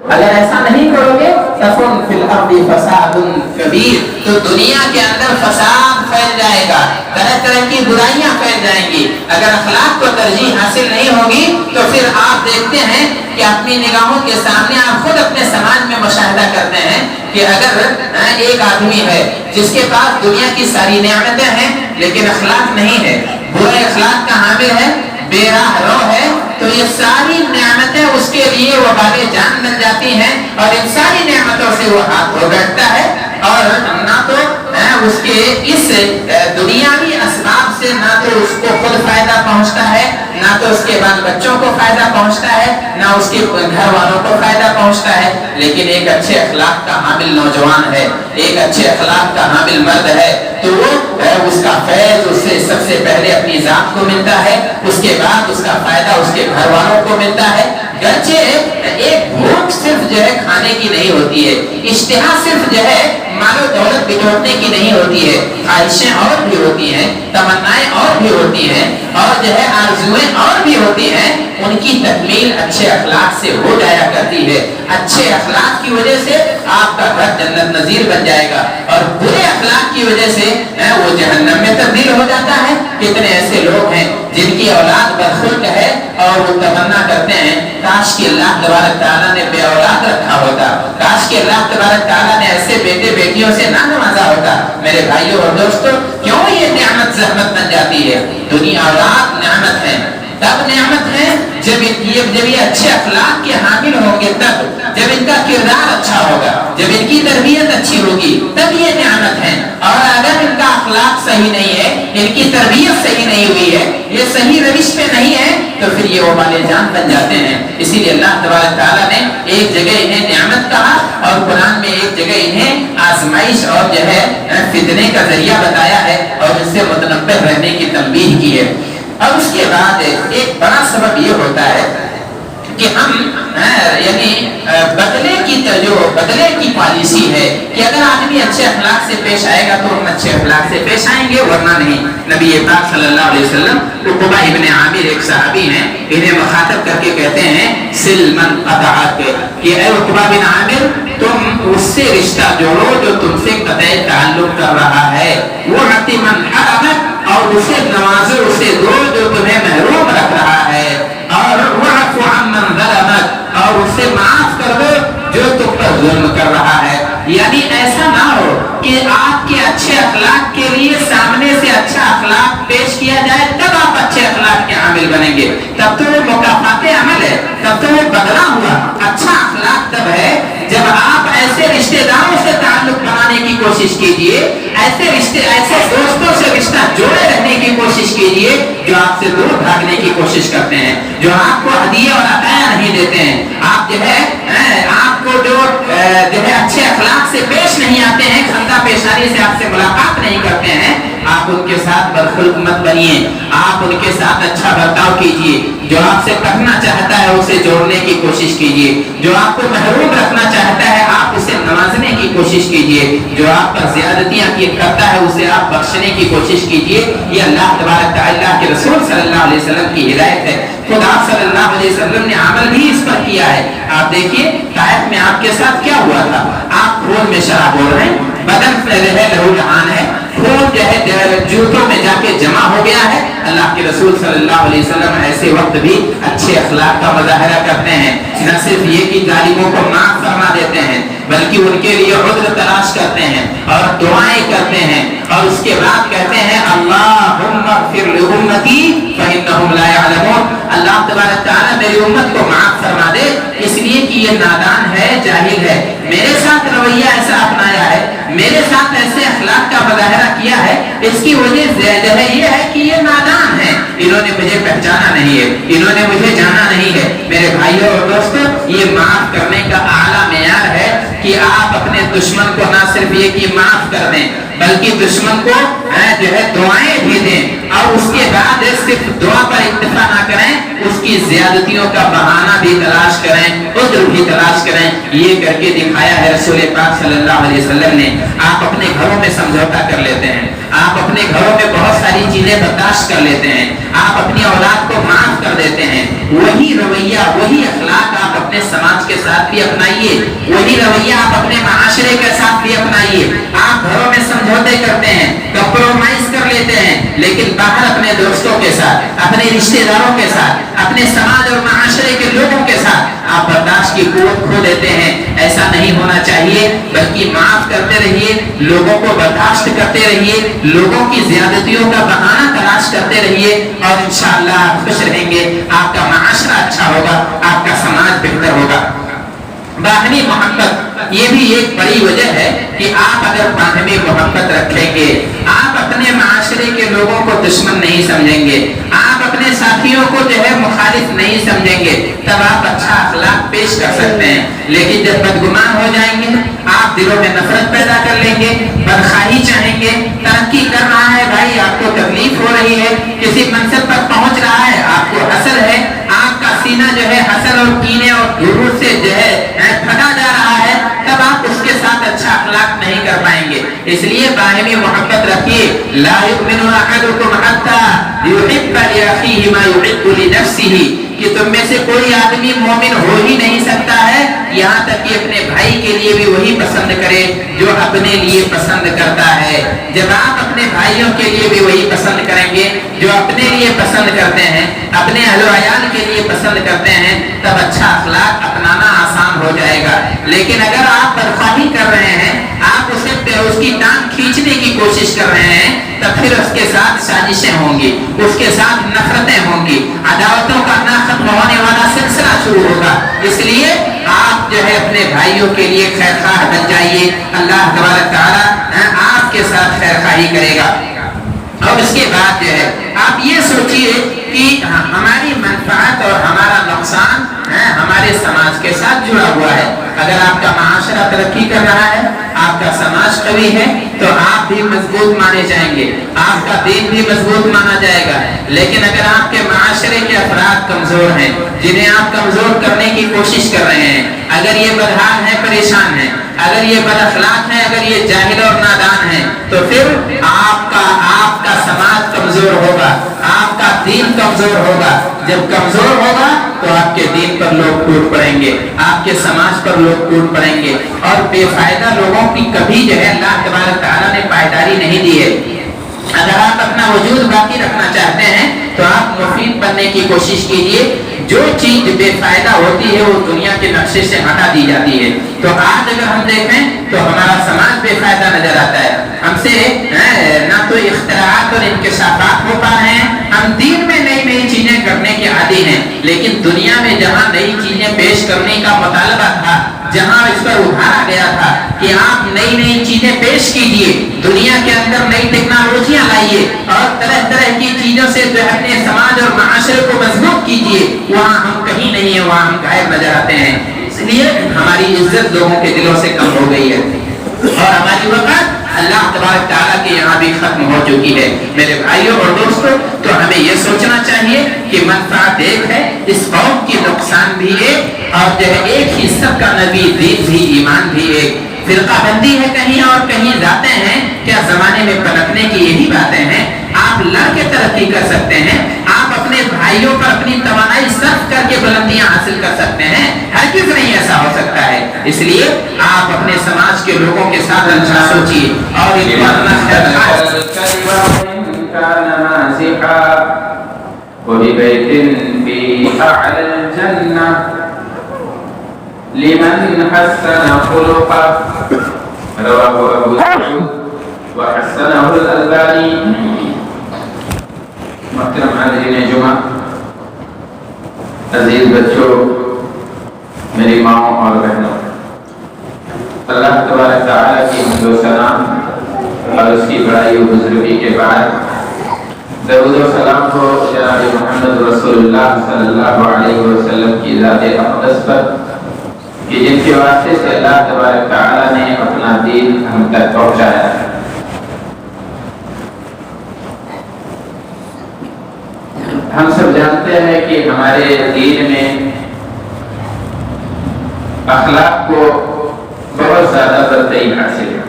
اگر ایسا نہیں کرو گے تکن فی الارض فساد کبیر، تو دنیا کے اندر فساد پھیل جائے گا، طرح طرح کی برائیاں پھیل جائیں گی۔ اگر اخلاق کو ترجیح حاصل نہیں ہوگی تو پھر آپ دیکھتے ہیں کہ اپنی نگاہوں کے سامنے آپ خود اپنے سماج میں مشاہدہ کرتے ہیں کہ اگر ایک آدمی ہے جس کے پاس دنیا کی ساری نعمتیں ہیں لیکن اخلاق نہیں ہے، برے اخلاق کا حامل ہے، بے راہ رو ہے، تو یہ ساری نعمتیں اس کے لیے وبال جان بن جاتی ہیں اور ان ساری نعمتوں سے وہ ہاتھ دھو بیٹھتا ہے، اور نہ تو اس کے اس دنیاوی اسباب سے نہ تو اس کو خود فائدہ پہنچتا ہے، نہ تو اس کے بال بچوں کو فائدہ پہنچتا ہے، نہ اس کے گھر والوں کو فائدہ پہنچتا ہے۔ لیکن ایک اچھے اخلاق کا حامل نوجوان ہے، ایک اچھے اخلاق کا حامل مرد ہے، تو وہ اس کا فیض اس سے سب سے پہلے اپنی ذات کو ملتا ہے، اس کے بعد اس کا فائدہ اس کے گھر والوں کو ملتا ہے۔ گرچہ ایک بھوک صرف جو ہے کھانے کی نہیں ہوتی ہے، اشتہا صرف جو ہے مال و دولت بٹورنے کی نہیں ہوتی ہے، خواہشیں اور بھی ہوتی ہیں، تمنائیں اور بھی ہوتی ہیں، اور جو ہے آرزویں اور بھی ہوتی ہیں، ان کی تکمیل اچھے اخلاق سے ہو جایا کرتی ہے۔ اچھے اخلاق کی وجہ سے آپ کا گھر جنت نظیر بن جائے گا، اور برے اخلاق کی وجہ سے وہ جہنم میں تبدیل ہو جاتا ہے۔ کتنے ایسے لوگ ہیں جن کی اولاد بدخلق ہے اور وہ تمنا کرتے ہیں کاش کہ اللہ تبارک تعالیٰ نے بے اولاد رکھا ہوتا، کاش کہ اللہ تبارک تعالیٰ نے ایسے بیٹے بیٹیوں سے نہ نوازا ہوتا۔ میرے بھائیوں اور دوستوں، کیوں یہ نعمت زحمت بن جاتی ہے؟ دنیا اولاد نعمت ہے، تب نعمت ہے جب یہ اچھے اخلاق کے حامل ہوں گے، تب جب ان کا کردار اچھا ہوگا، جب ان کی تربیت اچھی ہوگی، تب یہ نعمت ہے۔ اور اگر ان کا اخلاق صحیح نہیں ہے، ان کی تربیت صحیح نہیں ہوئی ہے، یہ صحیح روش پہ نہیں ہے، تو پھر یہ وبال جان بن جاتے ہیں۔ اسی لیے اللہ تبارک تعالیٰ نے ایک جگہ انہیں نعمت کہا اور قرآن میں ایک جگہ انہیں آزمائش اور جو ہے فتنے کا ذریعہ بتایا ہے اور اس سے متنبہ رہنے کی تنبیہ کی ہے۔ اور اس کے بعد ایک بڑا سبب یہ ہوتا ہے کہ ہم یعنی بدلے کی پالیسی ہے کہ اگر آدمی اچھے اخلاق سے پیش آئے گا تو ہم اچھے اخلاق سے پیش آئیں گے، ورنہ نہیں۔ نبی پاک صلی اللہ علیہ وسلم عقبہ ابن عامر ایک صحابی ہیں، انہیں مخاطب کر کے کہتے ہیں سلمن قطعک، کہ اے عقبہ بن عامر تم اس سے رشتہ جوڑو جو تم سے قطع تعلق کر رہا ہے، وہ من حرمک، اور اسے نوازو، اسے دو جو تمہیں محروم رکھ رہا ہے، اور وعفو عمن ظلمک، اور اسے معاف کر دو جو تم پر ظلم کر رہا ہے۔ یعنی ایسا نہ ہو کہ آپ کے اچھے اخلاق کے لیے سامنے سے اچھا اخلاق پیش کیا جائے تب آپ اچھے اخلاق کے عامل بنیں گے، تب تو وہ مکافات عمل ہے، تب تو وہ بدلہ ہوا۔ اچھا اخلاق تب ہے جب آپ ایسے رشتہ داروں سے تعلق بنانے کی کوشش کیجئے، ایسے دوستوں سے رشتہ جوڑے رہنے کی کوشش کیجئے جو آپ سے دور بھاگنے کی کوشش کرتے ہیں، جو آپ کو ہدیے اور عطیہ نہیں دیتے ہیں، آپ جو ہے آپ کو جو ہے اچھے اخلاق سے پیش نہیں آتے ہیں، خندہ پیشانی سے آپ سے ملاقات نہیں کرتے ہیں، آپ ان کے ساتھ بدخلق مت بنیے، آپ ان کے ساتھ اچھا برتاؤ کیجئے۔ جو آپ سے کرنا چاہتا ہے اسے جوڑنے کی کوشش کیجئے، جو آپ کو محروم رکھنا چاہتا ہے آپ اسے نوازنے کی کوشش کیجئے، جو آپ پر زیادتیاں کرتا ہے اسے آپ بخشنے کی کوشش کیجئے۔ یہ اللہ تبارک تعالیٰ کے رسول صلی اللہ علیہ وسلم کی ہدایت ہے۔ خود آپ صلی اللہ علیہ وسلم نے عمل بھی اس پر کیا ہے۔ آپ دیکھیے طائف میں آپ کے ساتھ کیا ہوا تھا، آپ خون میں شراب بول رہے ہیں، بدن پہ جو ہے لہو لہان ہے، خون جو ہے جوتوں میں جا کے جمع ہو گیا ہے۔ اللہ کے رسول صلی اللہ علیہ وسلم ایسے وقت بھی اچھے اخلاق کا مظاہرہ کرتے ہیں، نہ صرف یہ کہ ظالموں کو معاف فرما دیتے ہیں بلکہ ان کے لیے عذر تلاش کرتے ہیں اور دعائیں کرتے ہیں، اور اس کے بعد کہتے ہیں اللہم اغفر لامتی فانہم لا یعلمون، اللہ تبارک تعالیٰ میری امت کو معاف فرما دے اس لیے کہ یہ نادان ہے، جاہل ہے، میرے ساتھ رویہ ایسا اپنایا ہے، میرے ساتھ ایسے اخلاق کا مظاہرہ کیا ہے، اس کی وجہ جو ہے یہ ہے کہ یہ نادان ہے، انہوں نے مجھے پہچانا نہیں ہے، انہوں نے مجھے جانا نہیں ہے۔ میرے بھائیوں اور دوستوں، یہ معاف کرنے کا اعلیٰ معیار ہے کہ آپ اپنے دشمن کو نہ صرف یہ کہ معاف کر دیں بلکہ دشمن کو جو ہے دعائیں بھی دیں، اور اس کے بعد صرف دعا پر اکتفا نہ کریں، اس کی زیادتیوں کا بہانہ بھی تلاش کریں، عذر بھی تلاش کریں۔ یہ کر کے دکھایا ہے رسول پاک صلی اللہ علیہ وسلم نے۔ آپ اپنے گھروں میں سمجھوتا کر لیتے ہیں، آپ اپنے گھروں میں بہت ساری چیزیں برداشت کر لیتے ہیں، آپ اپنی اولاد کو معاف کر دیتے ہیں، وہی رویہ وہی اخلاق آپ اپنے سماج کے ساتھ بھی اپنائیے، وہی رویہ آپ اپنے معاشرے کے ساتھ بھی اپنائیے۔ آپ گھروں میں سمجھوتے کرتے ہیں، کمپرومائز کر لیتے ہیں، لیکن باہر اپنے دوستوں کے ساتھ، اپنے رشتہ داروں کے ساتھ، اپنے سماج اور معاشرے کے لوگوں کے ساتھ آپ برداشت کی قوت کھو دیتے ہیں۔ ایسا نہیں ہونا چاہیے، بلکہ معاف کرتے رہیے، لوگوں کو برداشت کرتے رہیے، لوگوں کی زیادتیوں کا بہانہ تلاش کرتے رہیے، اور انشاءاللہ آپ خوش رہیں گے، آپ کا معاشرہ اچھا ہوگا، آپ کا سماج بہتر ہوگا۔ باہمی محبت یہ بھی ایک بڑی وجہ ہے کہ آپ اگر باہمی محبت رکھیں گے، آپ اپنے معاشرے کے لوگوں کو دشمن نہیں سمجھیں گے، آپ اپنے ساتھیوں کو جو ہے مخالف نہیں سمجھیں گے، تب آپ اچھا اخلاق پیش کر سکتے ہیں۔ لیکن جب بدگمان ہو جائیں گے، آپ دلوں میں نفرت پیدا کر لیں گے، بدخواہی چاہیں گے، ترقی کر رہا ہے بھائی، آپ کو تکلیف ہو رہی ہے، کسی منصب پر پہنچ رہا ہے، آپ کو حسد ہے، آپ کا سینہ جو ہے حسد اور کینے اور غرور سے جو ہے پھٹا جا رہا ہے، تب آپ اس کے ساتھ اچھا اخلاق نہیں کر پائیں گے۔ اس لیے باہمی محبت رکھیے۔ لا یؤمن احدکم حتی یحب لاخیہ ما یحب لنفسہ، کہ تم میں سے کوئی آدمی مومن ہو ہی نہیں سکتا ہے یہاں تک کہ اپنے بھائی کے لیے بھی وہی پسند کرے جو اپنے لیے پسند کرتا ہے۔ جب آپ اپنے بھائیوں کے لیے بھی وہی پسند کریں گے جو اپنے لیے پسند کرتے ہیں، اپنے اہل و عیال کے لیے پسند کرتے ہیں، تب اچھا اخلاق اپنانا آسان ہو جائے گا۔ لیکن اگر آپ بدخواہی کر رہے ہیں، آپ اس کی ٹانگ کھینچنے کی کوشش کر رہے ہیں، تب پھر اس کے ساتھ سازشیں ہوں گی، اس کے ساتھ نفرتیں ہوں گی، عداوتوں کا نہ ختم ہونے والا سلسلہ شروع ہوگا۔ اس لیے آپ جو ہے اپنے بھائیوں کے لیے خیر خواہ بن جائیے، اللہ تبارک تعالیٰ آپ کے ساتھ خیر خواہی کرے گا۔ اور اس کے بعد جو ہے آپ یہ سوچئے کہ ہماری منفعت اور ہمارا نقصان ہمارے سماج کے ساتھ جڑا ہوا ہے۔ اگر آپ کا معاشرہ ترقی کر رہا ہے، آپ کا سماج قوی ہے، تو آپ بھی مضبوط مانے جائیں گے، آپ کا دین بھی مضبوط مانا جائے گا۔ لیکن اگر آپ کے معاشرے کے افراد کمزور ہیں، جنہیں آپ کمزور کرنے کی کوشش کر رہے ہیں، اگر یہ بدحال ہیں، پریشان ہیں، اگر یہ بد اخلاق ہیں، اگر یہ جاہل اور نادان ہیں، تو پھر آپ کا سماج کمزور ہوگا، آپ کا دین کمزور ہوگا۔ جب کمزور ہوگا تو آپ کے دین پر لوگ ٹوٹ پڑیں گے، آپ کے سماج پر لوگ ٹوٹ پڑیں گے، اور بے فائدہ لوگوں کی کبھی جو ہے اللہ تبارک تعالیٰ نے پائیداری نہیں دی ہے۔ اگر آپ اپنا وجود باقی رکھنا چاہتے ہیں تو آپ مفید بننے کی کوشش کیجئے۔ جو چیز بے فائدہ ہوتی ہے وہ دنیا کے نقشے سے ہٹا دی جاتی ہے۔ تو آج اگر ہم دیکھیں تو ہمارا سماج بے فائدہ نظر آتا ہے، ہم سے نہ تو اختراعات اور انکشافات ہو پا رہے ہیں، ہم دین میں نئی نئی چیزیں کرنے کے عادی ہیں، لیکن دنیا میں جہاں نئی چیزیں پیش کرنے کا مطالبہ تھا، جہاں اس پر ابھارا گیا تھا کہ آپ نئی نئی چیزیں پیش کیجئے، دنیا کے اندر نئی ٹیکنالوجیاں لائیے اور طرح طرح کی چیزوں سے جو اپنے سماج اور معاشرے کو مضبوط کیجئے، وہاں ہم کہیں نہیں ہیں، وہاں ہم غائب نظر آتے ہیں۔ اس لیے ہماری عزت لوگوں کے دلوں سے کم ہو گئی ہے، اور ہماری وقت اللہ تبارک تعالیٰ کے یہاں بھی ختم ہو چکی ہے۔ میرے بھائیوں اور دوستوں، تو ہمیں یہ سوچنا چاہیے کہ منفعت ایک ہے، اس قوم کی نقصان بھی ایک، اور جو ہے ایک ہی سب کا نبی، دین بھی، ایمان بھی ایک۔ فرقہ بندی ہے کہیں اور کہیں ذاتیں ہیں، کیا زمانے میں پلٹنے کی یہی باتیں ہیں؟ آپ لڑ کے ترقی کر سکتے ہیں، آپ اپنے بھائیوں پر اپنی توانائی صرف کر کے بلندیاں حاصل کر سکتے ہیں، ہرگز نہیں ایسا ہو سکتا ہے۔ اس لیے آپ اپنے سماج کے لوگوں کے ساتھ اچھا سوچیے اور ان کو اپنا لمن حسن خلقه رواه ابو داود وحسنه الالباني۔ محترم حاضرین جمعہ، عزیز بچوں، میری ماؤں اور بہنوں، اللہ تبارک تعالیٰ کی حمد و ثنا اور اس کی بڑائی و بزرگی کے بعد درود و سلام کو جناب محمد رسول اللہ صلی اللہ علیہ وسلم کی ذات اقدس پر، کہ جن کے واسطے سے اللہ تبارک تعالیٰ نے اپنا دین ہم تک پہنچایا ہے۔ ہم سب جانتے ہیں کہ ہمارے دین میں اخلاق کو بہت زیادہ ترتیب حاصل ہے،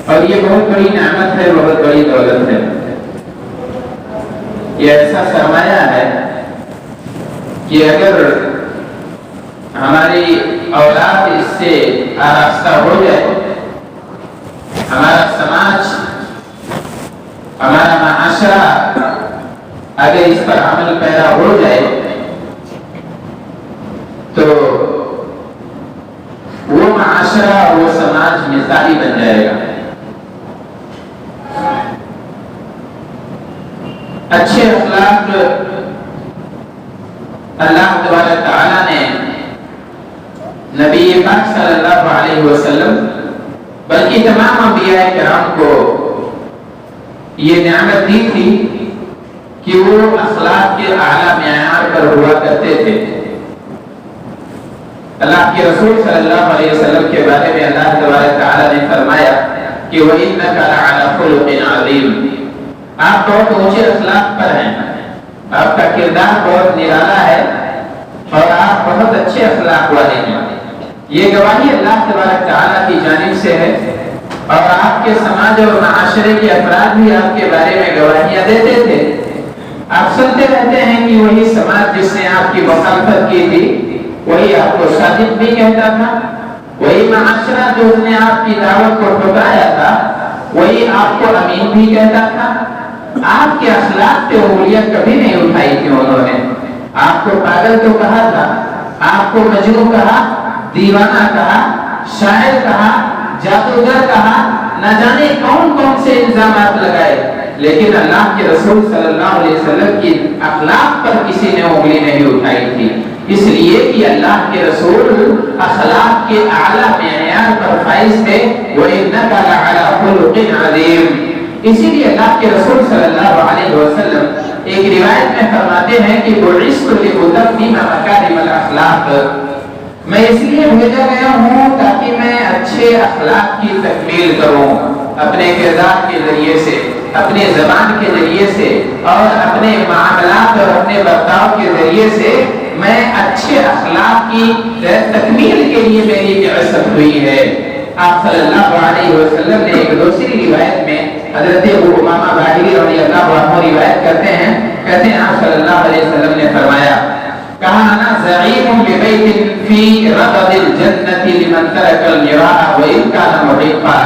اور یہ بہت بڑی نعمت ہے، بہت بڑی دولت ہے۔ یہ ایسا سرمایہ ہے کہ اگر ہماری اولاد اس سے آراستہ ہو جائے، ہمارا سماج، ہمارا معاشرہ اگر اس پر عمل پیدا ہو جائے تو وہ معاشرہ، وہ سماج مثالی بن جائے گا۔ اچھے اخلاق اللہ تبارک تعالیٰ نے نبی پاک صلی اللہ علیہ وسلم بلکہ تمام انبیاء کرام کو یہ نعمت دی تھی کہ وہ اخلاق کے اعلیٰ معیار پر ہوا کرتے تھے۔ اللہ کے رسول صلی اللہ علیہ وسلم کے بارے میں اللہ تبارک تعالیٰ نے فرمایا کہ وَإِنَّكَ لَعَلَىٰ خُلُقٍ عَظِيمٍ، آپ بہت اونچے اخلاق پر ہیں، آپ کا کردار بہت نرالا ہے اور آپ بہت اچھے اخلاق والے ہیں۔ یہ گواہی اللہ تبارک تعالیٰ کی جانب سے ہے اور آپ کے سماج اور معاشرے کے افراد بھی آپ کے بارے میں گواہیاں دیتے تھے۔ آپ سنتے رہتے ہیں کہ وہی سماج جس نے آپ کی مخالفت کی تھی وہی آپ کو صادق بھی کہتا تھا، وہی معاشرہ جو اس نے آپ کی دعوت کو ٹھکرایا تھا وہی آپ کو امین بھی کہتا تھا۔ آپ کے اخلاق پہ انگلیاں کبھی نہیں اٹھائی تھی انہوں نے۔ آپ کو پاگل تو کہا تھا، آپ کو مجنون کہا، دیوانہ کہا، شاعر کہا، جادوگر کہا، نہ جانے کون کون سے الزامات لگائے، لیکن اللہ کے رسول صلی اللہ علیہ وسلم کی اخلاق پر کسی نے انگلی نہیں اٹھائی تھی، اس لیے کہ اللہ کے رسول اخلاق کے اعلیٰ معیار پر فائز تھے۔ وَإِنَّكَ لَعَلَىٰ خُلُقٍ عَظِيمٍ، اسی لیے اللہ کے رسول صلی اللہ علیہ وسلم ایک روایت میں فرماتے ہیں کہ بُعِثْتُ لِأُتَمِّمَ مَكَارِمَ الْأَخْلَاقِ، میں اس لیے بھیجا گیا ہوں تاکہ میں اچھے اخلاق کی تکمیل کروں، اپنے کردار کے ذریعے سے، اپنے زبان کے ذریعے سے اور اپنے معاملات اور اپنے برتاؤ کے ذریعے سے میں اچھے اخلاق کی تکمیل کے لیے میری بعثت ہوئی ہے۔ آپ صلی اللہ علیہ وسلم نے ایک دوسری روایت میں حضرت ابو امامہ باہلی رضی اللہ عنہ روایت کرتے ہیں آپ صلی اللہ علیہ وسلم نے فرمایا، کہا انا زعیم ببیت فی ربض الجنت لمن ترک المراء وان کان محقا،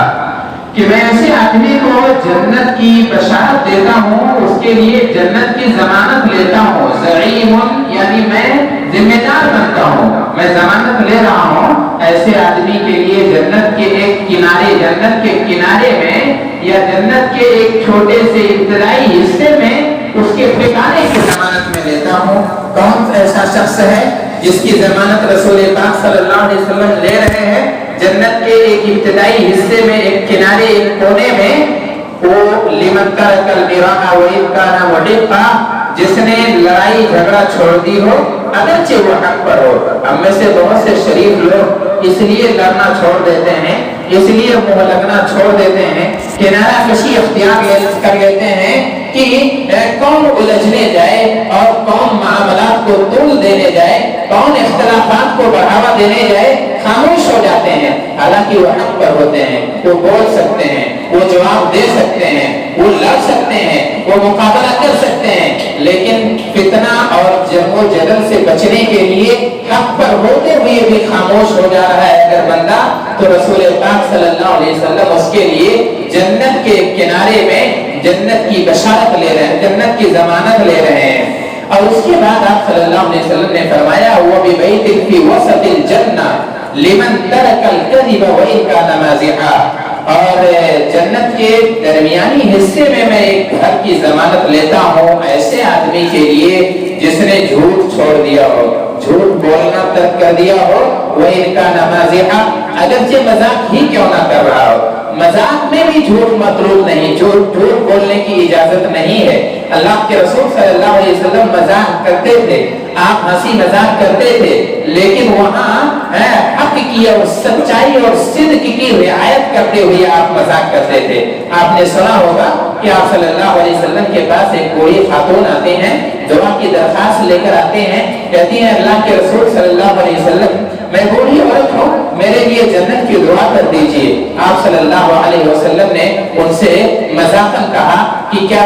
کہ میں ایسے آدمی کو جنت کی بشارت دیتا ہوں، اس کے لیے جنت کی ضمانت لیتا ہوں۔ زعیم یعنی میں ذمہ دار بنتا ہوں، میں ضمانت لے رہا ہوں ایسے آدمی کے لیے جنت کے ایک کنارے، جنت کے کنارے میں یا جنت کے ایک چھوٹے سے ابتدائی حصے میں اس کے ٹھکانے کی ضمانت میں لیتا ہوں۔ کون ایسا شخص ہے جس کی ضمانت رسول پاک صلی اللہ علیہ وسلم لے رہے ہیں؟ جنت کے ایک ابتدائی حصے میں، ایک کنارے، ایک کونے میں، وہ لمن ترک المراء وان کان محقا، جس نے لڑائی جھگڑا چھوڑ دی ہو اگرچہ وہ حق پر ہو۔ ہم میں سے بہت سے شریف لوگ اس لیے لڑنا چھوڑ دیتے ہیں، اس لیے منہ لگنا چھوڑ دیتے ہیں، کنارہ کشی اختیار کر لیتے ہیں کہ کون الجھنے جائے اور کون معاملات کو طول دینے جائے، کون اختلافات کو بڑھاوا دینے جائے، خاموش ہو جاتے ہیں۔ حالانکہ وہ حق پر ہوتے ہیں، وہ بول سکتے ہیں، وہ جواب دے سکتے ہیں، وہ لڑ سکتے ہیں، وہ مقابلہ کر سکتے ہیں، لیکن فتنہ اور جنگ و جدل سے بچنے کے لیے حق پر ہوتے ہوئے بھی خاموش ہو جا رہا ہے اگر بندہ، تو رسول پاک صلی اللہ علیہ وسلم اس کے لیے جنت کے کنارے میں جنت کی بشارت لے رہے ہیں، جنت کی ضمانت لے رہے ہیں۔ اور اس کے بعد آپ صلی اللہ علیہ وسلم نے فرمایا وَبِبَيْتٍ فِي وَسَطِ الْجَنَّةِ لِمَنْ تَرَكَ الْكَذِبَ وَإِنْ كَانَ مَازِحًا، اور جنت کے درمیانی حصے میں میں ایک گھر کی ضمانت لیتا ہوں ایسے آدمی کے لیے جس نے جھوٹ چھوڑ دیا ہو، جھوٹ بولنا ترک کر دیا ہو، وَإِنْ كَانَ مَازِحًا، اگرچہ مذاق ہی کیوں نہ کر رہا ہو۔ مذاق میں بھی جھوٹ مطلوب نہیں، جھوٹ بولنے کی اجازت نہیں ہے۔ اللہ کے رسول صلی اللہ علیہ وسلم مذاق کرتے تھے، آپ ہنسی مذاق کرتے تھے، لیکن وہاں حق کی اور سچائی اور صدق کی رعایت کرتے ہوئے آپ مذاق کرتے تھے۔ آپ نے سنا ہوگا کہ آپ صلی اللہ علیہ وسلم کے پاس ایک بوڑھی خاتون آتے ہیں، دعا کی درخواست لے کر آتے ہیں، کہتی ہیں اللہ کے رسول صلی اللہ علیہ وسلم میں بوڑھی عورت ہوں، میرے لیے جنت کی دعا کر دیجئے۔ آپ صلی اللہ علیہ وسلم نے ان سے مذاقاً کہا کہ کیا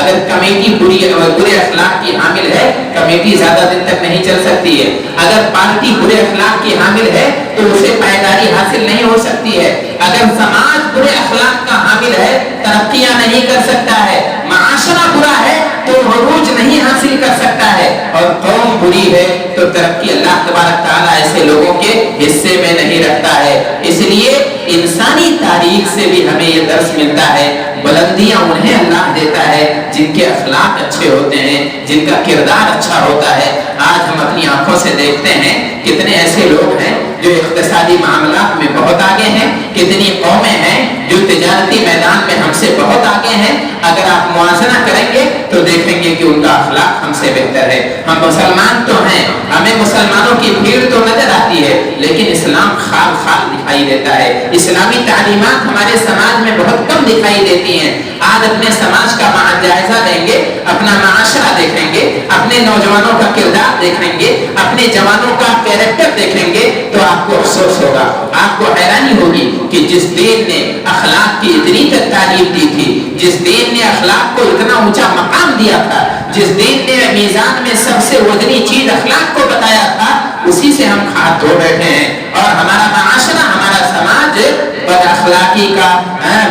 اگر کمیٹی برے اخلاق کی حامل ہے، کمیٹی زیادہ دن تک نہیں چل سکتی ہے. اگر پارٹی برے اخلاق کی حامل ہے تو اسے پائیداری حاصل نہیں ہو سکتی ہے. اگر سماج برے اخلاق کا حامل ہے ترقیاں نہیں کر سکتا ہے. معاشرہ برا ہے تو عروج نہیں حاصل کر سکتا ہے. اور قوم بری ہے تو ترقی اللہ تبارک تعالیٰ ایسے لوگوں کے حصے میں نہیں رکھتا ہے. اس لیے انسانی تاریخ سے بھی ہمیں یہ درس ملتا ہے، بلندیاں انہیں اللہ دیتا ہے جن کے اخلاق اچھے ہوتے ہیں، جن کا کردار اچھا ہوتا ہے. آج ہم اپنی آنکھوں سے دیکھتے ہیں کتنے ایسے لوگ ہیں جو اقتصادی معاملات میں بہت آگے ہیں، کتنی قومیں ہیں جو تجارتی میدان میں ہم سے بہت آگے ہیں. اگر آپ موازنہ کریں گے تو دیکھیں گے کہ ان کا اخلاق ہم سے بہتر ہے. ہم مسلمان تو ہیں، ہمیں مسلمانوں کی بھیڑ تو نظر آتی ہے، لیکن اسلام خال خال دکھائی دیتا ہے. اسلامی تعلیمات ہمارے سماج میں بہت کم دکھائی دیتی ہیں. آج اپنے سماج کا جائزہ لیں گے، اپنا معاشرہ دیکھیں گے، اپنے نوجوانوں کا کردار دیکھیں گے، اپنے جوانوں کا کیریکٹر دیکھیں گے تو آپ کو افسوس ہوگا، آپ کو حیرانی ہوگی کہ جس دین نے اخلاق کی اتنی تک تعلیم دی تھی، جس دین نے اخلاق کو اتنا اونچا مقام دیا تھا، جس دین نے میزان میں سب سے وزنی چیز اخلاق کو بتایا تھا، اسی سے ہم ہاتھ دھو بیٹھے ہیں. اور ہمارا معاشرہ، ہمارا سماج بد اخلاقی کا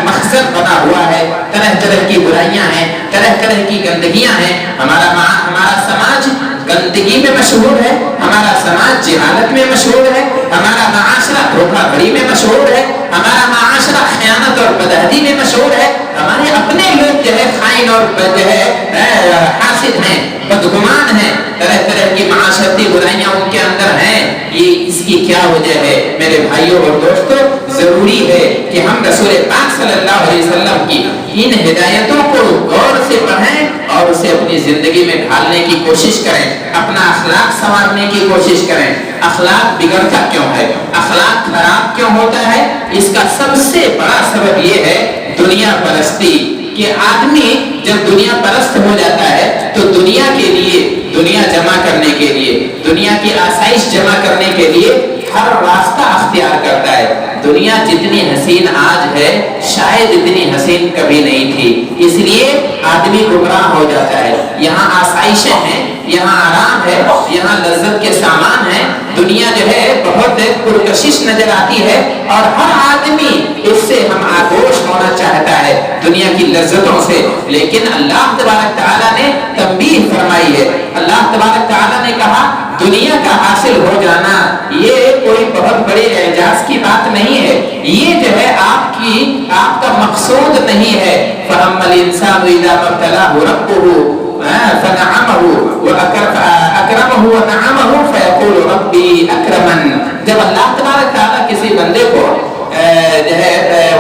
مقصد بنا ہوا ہے. طرح طرح کی برائیاں ہیں، طرح طرح کی گندگیاں ہیں. ہمارا سماج گندگی میں مشہور ہے، ہمارا سماج جہالت میں مشہور ہے، ہمارا معاشرہ دھوکہ دھڑی میں مشہور ہے، ہمارا معاشرہ خیانت اور بدعہدی میں مشہور ہے. ہمارے اپنے لوگ جو ہے خائن اور جو ہے حاسد ہیں، بدگمان ہیں. طرح طرح کی معاشرتی برائیاں ان کے اندر ہیں. یہ اس کی کیا وجہ ہے؟ میرے بھائیوں اور دوستوں، ضروری ہے کہ ہم رسول پاک صلی اللہ علیہ وسلم کی ان ہدایتوں کو غور سے پڑھیں اور اسے اپنی زندگی میں ڈھالنے کی کوشش کریں، اپنا اخلاق سنوارنے کی کوشش کریں. اخلاق بگڑتا کیوں ہے؟ اخلاق خراب کیوں ہوتا ہے؟ اس کا سب سے بڑا سبب یہ ہے دنیا پرستی. کہ آدمی جب دنیا پرست ہو جاتا ہے تو دنیا کے لیے، دنیا جمع کرنے کے لیے، دنیا کی آسائش جمع کرنے کے لیے ہر راستہ اختیار کرتا ہے. دنیا جتنی حسین آج ہے شاید اتنی حسین کبھی نہیں تھی. اس لیے آدمی گمراہ ہو جاتا ہے. یہاں آسائشیں ہیں، یہاں آرام ہے، یہاں لذت کے سامان ہیں. دنیا جو ہے بہت پرکشش نظر آتی ہے اور ہر آدمی اس سے ہم آگوش ہونا چاہتا ہے، دنیا کی لذتوں سے. لیکن اللہ تبارک تعالیٰ نے تنبیہ فرمائی ہے. اللہ تبارک تعالیٰ نے کہا دنیا کا حاصل ہو جانا یہ کوئی بہت بڑے اعجاز کی بات نہیں ہے، یہ جو ہے آپ کا مقصود نہیں ہے. فَأَمَّا الْإِنسَانُ إِذَا مَا ابْتَلَاهُ رَبُّهُ فَنَعَمَهُ وَأَكْرَمَهُ وَنَعَمَهُ فَيَقُولُ رَبِّي أَكْرَمَنِ. جب اللہ تبارک تعالیٰ کسی بندے کو جو ہے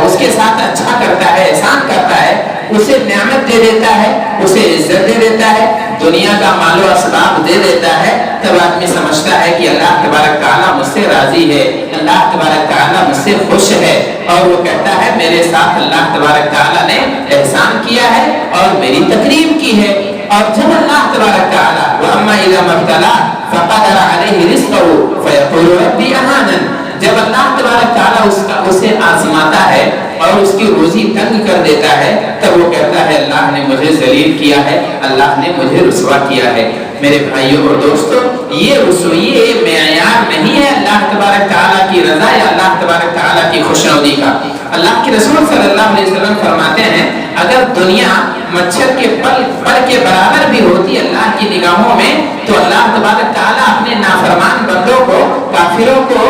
اس کے ساتھ اچھا کرتا ہے، احسان کرتا ہے، اسے نعمت دے دیتا ہے، اسے عزت دے دیتا ہے، دنیا کا مال و اسباب دے دیتا ہے، تب آدمی سمجھتا ہے کہ اللہ تبارک تعالیٰ مجھ سے راضی ہے، اللہ تبارک تعالیٰ مجھ سے خوش ہے. اور وہ کہتا ہے میرے ساتھ اللہ تبارک تعالیٰ نے احسان کیا ہے اور میری تکریم کی ہے. اور جب اللہ تبارک تعالیٰ وَأَمَّا إِذَا مَا ابْتَلَاهُ فَقَدَرَ عَلَيْهِ رِزْقَهُ فَيَقُولُ رَبِّي أَهَانَنِ. جب اللہ تبارک تعالیٰ اسے آزماتا ہے اور اس کی روزی تنگ کر دیتا ہے تب وہ کہتا ہے اللہ نے مجھے ذلیل کیا ہے، اللہ نے مجھے رسوا کیا ہے. میرے بھائیوں اور دوستوں، یہ رسوئی معیار نہیں ہے اللہ تبارک تعالیٰ کی رضا یا اللہ تبارک تعالیٰ کی خوشنودی کا. اللہ کے رسول صلی اللہ علیہ وسلم فرماتے ہیں اگر دنیا مچھر کے پر کے برابر بھی ہوتی اللہ کی نگاہوں میں تو اللہ تبارک تعالیٰ اپنے نافرمان بندوں کو، کافروں کو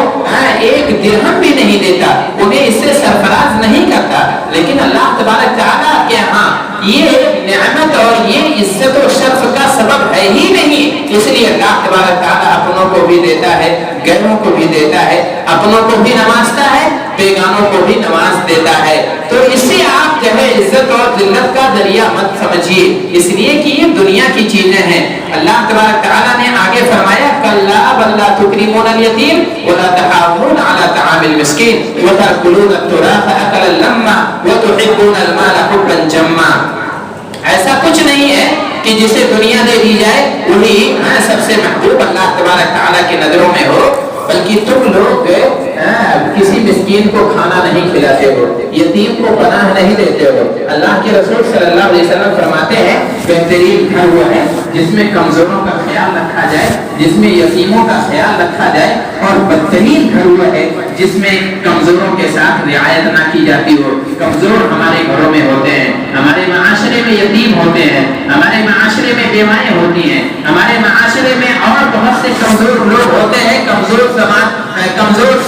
ایک درہم بھی نہیں دیتا، انہیں اس سے سرفراز نہیں کرتا. لیکن اللہ تبارک تعالیٰ کے ہاں یہ نعمت اور یہ عزت و شرف کا سبب ہے ہی نہیں. اس لیے اللہ تبارک تعالیٰ اپنوں کو بھی دیتا ہے، غیروں کو بھی دیتا ہے، اپنوں کو بھی نوازتا ہے، بیگانوں کو بھی نواز دیتا ہے. تو اس سے آپ جو ہے عزت اور ذلت کا ذریعہ مت سمجھیے، اس لیے کہ یہ دنیا کی چیزیں ہیں. اللہ تبارک تعالیٰ نے آگے فرمایا کلا بل لا تکرمون الیتیم ولا تحاضون علی طعام المسکین وتأکلون التراث اکلا لما وتحبون المال حبا جما. ایسا کچھ نہیں ہے کہ جسے دنیا دے دی جائے وہی سب سے محبوب اللہ تبارک تعالیٰ کی نظروں میں ہو، بلکہ تم لوگ کسی مسکین کو کھانا نہیں کھلاتے ہو، یتیم کو پناہ نہیں دیتے ہو. اللہ کے رسول صلی اللہ علیہ وسلم فرماتے ہیں بہترین گھر وہ ہے جس میں کمزوروں کا خیال رکھا جائے، جس میں یتیموں کا خیال رکھا جائے، اور بدترین گھر وہ ہے جس میں کمزوروں کے ساتھ رعایت نہ کی جاتی ہو۔ کمزور ہمارے گھروں میں ہوتے ہیں، ہمارے معاشرے میں یتیم ہوتے ہیں، ہمارے معاشرے میں بیوائیں ہوتی ہیں، ہمارے معاشرے میں اور بہت سے کمزور لوگ ہوتے ہیں، کمزور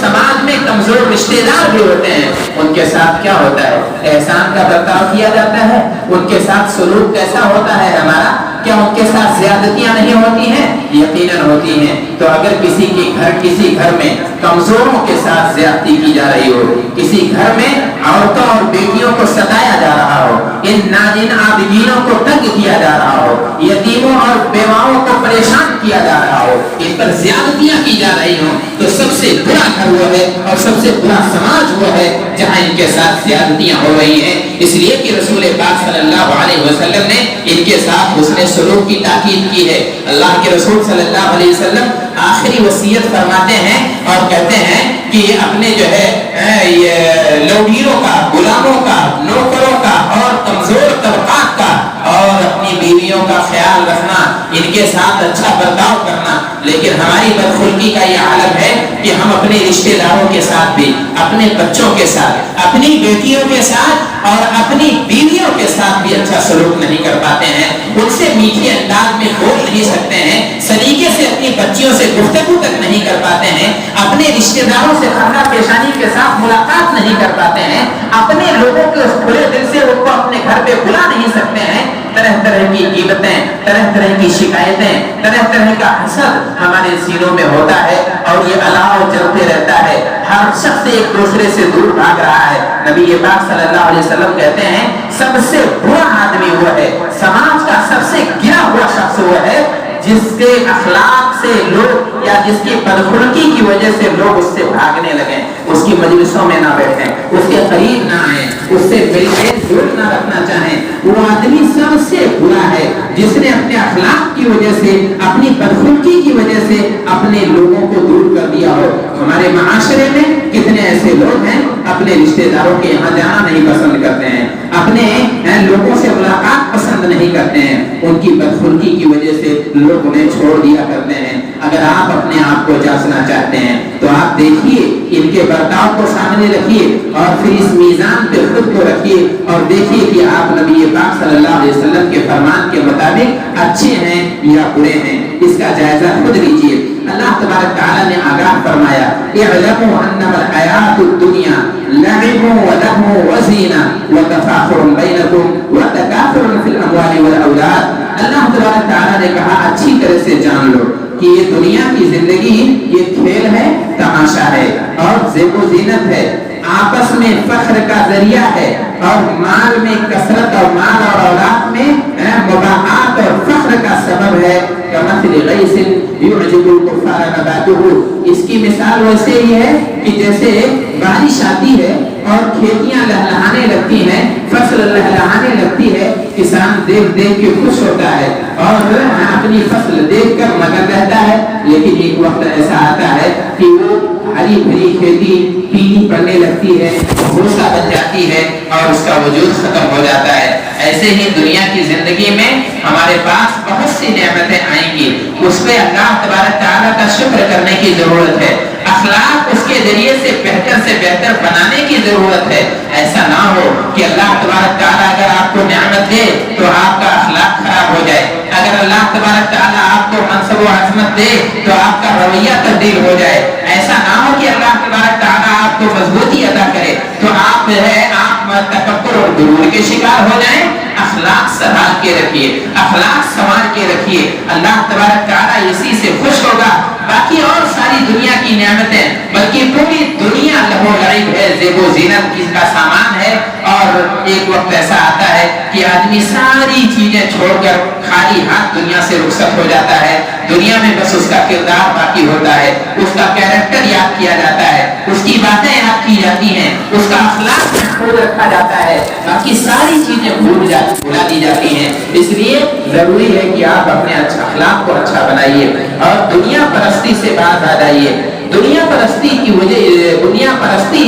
سماج میں کمزور رشتے دار بھی ہوتے ہیں۔ ان کے ساتھ کیا ہوتا ہے؟ احسان کا برتاؤ کیا جاتا ہے؟ ان کے ساتھ سلوک کیسا ہوتا ہے ہمارا؟ کیا ان کے ساتھ زیادتیاں نہیں ہوتی ہیں؟ یقیناً ہوتی ہیں۔ تو اگر کسی گھر میں کمزوروں کے ساتھ زیادتی کی جا رہی ہو، کسی گھر میں عورتوں اور بیٹیوں کو ستایا جا رہا ہو، ان ناجن عابدینوں کو تنگ کیا جا رہا ہو، یتیموں اور بیواؤں کو پریشان کیا جا رہا ہو، ان پر زیادتیاں کی جا رہی ہوں، تو سب سے برا گھر وہ ہے اور سب سے برا سماج وہ ہے جہاں ان کے ساتھ زیادتیاں ہو رہی ہیں۔ اس لیے کہ رسول پاک صلی اللہ علیہ وسلم نے ان کے ساتھ حسن سلوک کی تاکید کی ہے۔ اللہ کے رسول صلی اللہ علیہ وسلم آخری وصیت فرماتے ہیں اور کہتے ہیں کہ یہ اپنے جو ہے یہ لوڈیروں کا، غلاموں کا، نوکروں کا اور کمزور طبقات کا اور اپنی بیویوں کا خیال رکھنا، ان کے ساتھ اچھا برتاؤ کرنا۔ لیکن ہماری بدخلقی کا یہ عالم ہے کہ ہم اپنے رشتہ داروں کے ساتھ بھی، اپنے بچوں کے ساتھ، اپنی بیٹیوں کے ساتھ اور اپنی بیویوں کے ساتھ بھی اچھا سلوک نہیں کر پاتے ہیں، ان سے میٹھے انداز میں بول نہیں سکتے ہیں، سلیقے سے اپنی بچیوں سے گفتگو تک نہیں کر پاتے ہیں، اپنے رشتہ داروں سے خندہ پیشانی کے ساتھ ملاقات نہیں کر پاتے ہیں، اپنے لوگوں کے اس کھلے دل سے ان کو اپنے گھر پہ بلا نہیں سکتے ہیں۔ طرح طرح کی غیبتیں، طرح طرح کی شکایتیں، طرح طرح کا حسد ہمارے سینوں میں ہوتا ہے اور یہ الاؤ چلتے رہتا ہے۔ ہر شخص ایک دوسرے سے دور بھاگ رہا ہے۔ نبی پاک صلی اللہ علیہ وسلم کہتے ہیں سب سے برا آدمی وہ ہے، سماج کا سب سے گرا ہوا شخص وہ ہے جس کے اخلاق سے لوگ یا جس کی بدخلقی کی وجہ سے لوگ اس سے بھاگنے لگیں، اس کی مجلسوں میں نہ بیٹھیں، اس کے قریب نہ آئیں، اس سے ملنے جل نہ رکھنا چاہیں۔ وہ آدمی سب سے برا ہے جس نے اپنے اخلاق کی وجہ سے، اپنی بدخلقی کی وجہ سے اپنے لوگوں کو دور کر دیا ہو۔ ہمارے معاشرے میں کتنے ایسے لوگ ہیں اپنے رشتہ داروں کے یہاں جانا نہیں پسند کرتے ہیں، اپنے لوگوں سے ملاقات پسند نہیں کرتے ہیں، ان کی بدخلقی کی وجہ سے لوگ انہیں چھوڑ دیا کرتے ہیں۔ اگر آپ اپنے آپ کو جانچنا چاہتے ہیں تو آپ دیکھیے، ان کے برتاؤ کو سامنے رکھیے اور پھر اس میزان پہ خود کو رکھیے اور دیکھیے کہ آپ نبی پاک صلی اللہ علیہ وسلم کے فرمان کے مطابق اچھے ہیں یا برے ہیں، اس کا جائزہ خود لیجیے۔ اللہ تبارک تعالیٰ نے آگاہ فرمایا اعلموا انما الحیات الدنیا لعب ولهو وزینہ وتفاخر بینکم وتکاثر فی الاموال والاولاد۔ اللہ تبارک تعالیٰ نے کہا اچھی طرح سے جان لو کہ یہ دنیا کی زندگی یہ کھیل ہے، تماشا ہے اور زیب و زینت ہے، آپس میں فخر کا ذریعہ ہے اور مال میں کثرت اور مال اور اولاد میں مباحات اور فخر کا سبب ہے۔ کمثل غیث یعجب الکفار نباتہ، اس کی مثال ویسے ہی ہے کہ جیسے بارش آتی ہے اور کھیتیاں لہلہانے لگتی ہیں، فصل لہلہانے لگتی ہے، کسان دیکھ دیکھ کے خوش ہوتا ہے اور اپنی فصل دیکھ کر مگن رہتا ہے، لیکن ایک وقت ایسا آتا ہے کہ وہ ہری بھری کھیتی پیلی پڑنے لگتی ہے، بھوسا بن جاتی ہے اور اس کا وجود ختم ہو جاتا ہے۔ ایسے ہی دنیا کی زندگی میں ہمارے پاس بہت سی نعمتیں آئیں گی، اس پہ اللہ تبارک تعالیٰ کا شکر کرنے کی ضرورت ہے، اخلاق اس کے ذریعے سے بہتر بنانے کی ضرورت ہے۔ ایسا نہ ہو کہ اللہ تبارک تعالیٰ اگر آپ کو نعمت دے تو آپ کا اخلاق خراب ہو جائے، اگر اللہ تبارک تعالیٰ آپ کو منصب و عظمت دے تو آپ کا رویہ تبدیل ہو جائے۔ ایسا نہ ہو کہ اللہ تبارک تعالیٰ آپ کو مضبوطی عطا کرے تو آپ تکبر اور غرور کے شکار ہو جائیں۔ اخلاق سنبھال کے رکھیے، اخلاق سنوار کے رکھیے، اللہ تبارک تعالیٰ اسی سے خوش ہوگا۔ باقی اور ساری دنیا کی نعمتیں، بلکہ پوری دنیا لہو لعب ہے، زیب و زینت کی کا سامان ہے، اور ایک وقت ایسا آتا ہے کہ آدمی ساری چیزیں چھوڑ کر خالی ہاتھ دنیا سے رخصت ہو جاتا ہے۔ دنیا میں بس اس کا کردار باقی ہوتا ہے، اس کا کیریکٹر یاد کیا جاتا ہے، اس کی باتیں یاد کی جاتی ہیں، اس کا اخلاق محفوظ رکھا جاتا ہے، باقی ساری چیزیں بھلا دی جاتی ہیں۔ اس لیے ضروری ہے کہ آپ اپنے اخلاق کو اچھا بنائیے اور دنیا پرستی سے باز آ جائیے۔ دنیا پرستی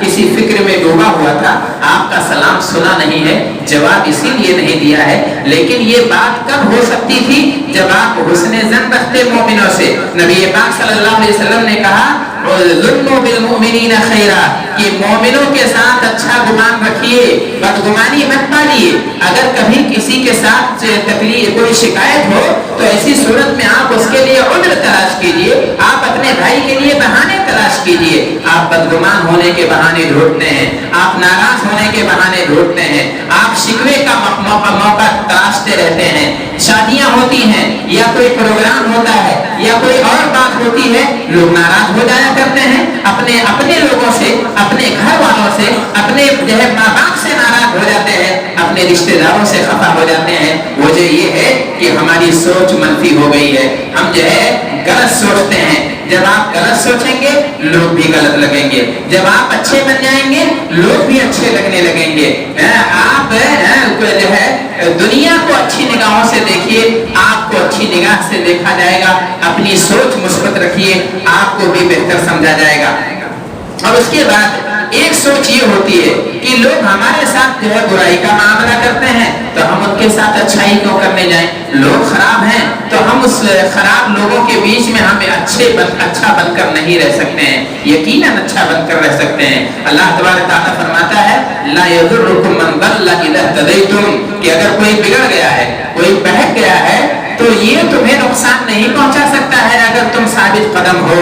کسی فکر میں ڈوبا ہوا تھا، آپ کا سلام سنا نہیں ہے، جواب اسی لیے نہیں دیا ہے۔ لیکن یہ بات کب ہو سکتی تھی؟ جب آپ حسن ظن رکھتے مومنوں سے۔ نبی پاک صلی اللہ علیہ وسلم نے کہا ظنوا بالمؤمنین خیرا، کہ مومنوں کے ساتھ اچھا گمان رکھیے، بدگمانی مت پالیے۔ اگر کبھی کسی کے ساتھ تکلیف کوئی شکایت ہو تو ایسی صورت میں آپ اس کے لیے عذر تلاش کیجیے، آپ اپنے بھائی کے لیے بہانے تلاش کیجیے۔ آپ بدگمان ہونے کے بہانے ڈھونڈتے ہیں، آپ ناراض ہونے کے بہانے ڈھونڈتے ہیں، آپ شکوے کا موقع تلاشتے رہتے ہیں۔ شادیاں ہوتی ہیں یا کوئی پروگرام ہوتا ہے یا کوئی اور بات ہوتی ہے، لوگ ناراض ہو جایا کرتے ہیں، اپنے لوگوں سے، اپنے گھر والوں سے، اپنے ماں باپ سے ناراض ہو جاتے ہیں، اپنے رشتہ داروں سے خفا ہو جاتے ہیں۔ وجہ یہ ہے کہ ہماری سوچ منفی ہو گئی ہے، ہم غلط سوچتے ہیں۔ جب آپ غلط سوچیں گے لوگ بھی غلط لگیں گے، جب آپ اچھے بن جائیں گے لوگ بھی اچھے لگنے لگیں گے۔ آپ دنیا کو اچھی نگاہوں سے دیکھیے، آپ کو اچھی نگاہ سے دیکھا جائے گا۔ اپنی سوچ مثبت رکھیے، آپ کو بھی بہتر سمجھا جائے گا۔ اور اس کے بعد ایک سوچ یہ ہوتی ہے کہ لوگ ہمارے ساتھ برائی کا معاملہ کرتے ہیں تو ہم ان کے ساتھ اچھائی کیوں کرنے جائیں؟ لوگ خراب ہیں تو ہم اس خراب لوگوں کے بیچ میں ہمیں اچھا بن کر نہیں رہ سکتے ہیں، یقیناً اچھا بن کر رہ سکتے ہیں۔ اللہ تبارک تعالیٰ فرماتا ہے لا یضرکم من ضل اذا اهتدیتم، کہ اگر کوئی بگڑ گیا ہے، کوئی بہک گیا ہے تو یہ تمہیں نقصان نہیں پہنچا سکتا ہے اگر تم ثابت قدم ہو۔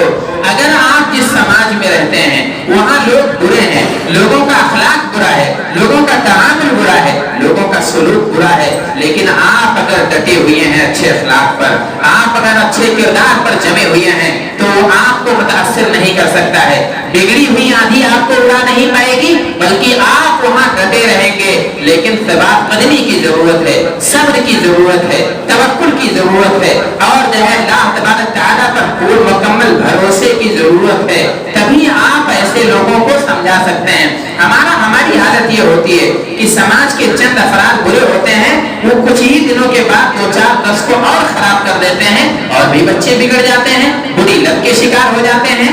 اگر آپ جس سماج میں رہتے ہیں وہاں لوگ برے ہیں، لوگوں کا اخلاق برا ہے، لوگوں کا تعامل برا ہے، لوگوں کا سلوک برا ہے، لیکن آپ اگر ڈٹے ہوئے ہیں اچھے اخلاق پر، آپ اگر اچھے کردار پر جمے ہوئے ہیں تو آپ کو متاثر نہیں کر سکتا ہے۔ بگڑی ہوئی آندھی آپ کو اڑا نہیں پائے گی، بلکہ آپ وہاں ڈٹے رہیں گے۔ لیکن ثبات قدمی کی ضرورت ہے، صبر کی ضرورت ہے، توکل کی ضرورت ہے، اور اللہ تبارک تعالیٰ پر پورا مکمل بھروسے کی ضرورت ہے، تبھی آپ ایسے لوگوں کو سمجھا سکتے ہیں۔ ہماری حالت یہ ہوتی ہے کہ سماج کے چند افراد برے ہوتے ہیں، وہ کچھ ہی دنوں کے بعد 2-4-10 کو اور خراب کر دیتے ہیں، اور بھی بچے بگڑ جاتے ہیں، بری لت کے شکار ہو جاتے ہیں،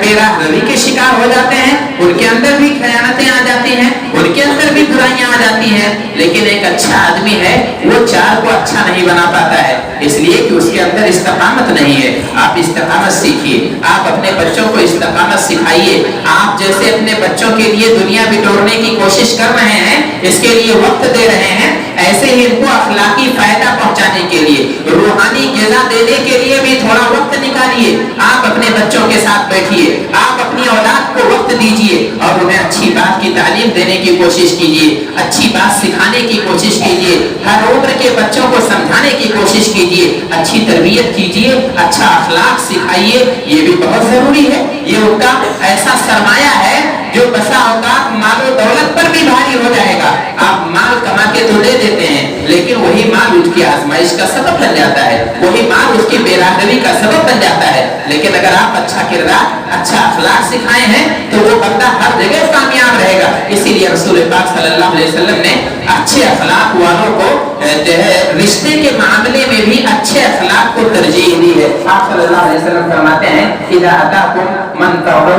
بے راہ روی کے شکار ہو جاتے ہیں، ان کے اندر بھی خیانتیں آ جاتی ہیں، ان کے اندر بھی برائیاں آ جاتی ہیں۔ لیکن ایک اچھا آدمی ہے وہ 4 کو اچھا نہیں بنا پاتا ہے، اس لیے کہ اس کے اندر استقامت نہیں ہے۔ آپ استقامت سیکھیے، آپ اپنے بچوں کو استقامت سکھائیے۔ آپ جیسے اپنے بچوں کے لیے دنیا بٹورنے کی کوشش کر رہے ہیں، اس کے لیے وقت دے رہے ہیں، ایسے ہی ان کو اخلاقی فائدہ پہنچانے کے لیے، روحانی غذا دینے کے لیے بھی تھوڑا وقت نکالیے۔ آپ اپنے بچوں کے ساتھ بیٹھیے، آپ اپنی اولاد کو وقت دیجیے اور انہیں اچھی بات کی تعلیم دینے کی کوشش کیجیے، اچھی بات سکھانے کی کوشش کیجیے، ہر عمر کے بچوں کو سمجھانے کی کوشش کیجیے، اچھی تربیت کیجیے، اچھا اخلاق سکھائیے۔ یہ بھی بہت ضروری ہے، یہ ان کا ایسا سرمایہ ہے جو بسا اوقات مال و دولت پر بھی بھاری ہو جائے گا۔ آپ مال کما کے تو دے دیتے ہیں، لیکن وہی مال اس کی آزمائش کا سبب بن جاتا ہے، وہی مال اس کی برادری کا سبب بن جاتا ہے۔ لیکن اگر آپ اچھا کردار، اچھا اخلاق سکھائے ہیں تو وہ بندہ ہر جگہ کامیاب رہے گا۔ اسی لیے رسول پاک صلی اللہ علیہ وسلم نے اچھے اخلاق والوں کو رشتے کے معاملے میں بھی اچھے اخلاق کو ترجیح دی ہے۔ آپ صلی اللہ علیہ وسلم فرماتے ہیں اذا اتاکم من ترضون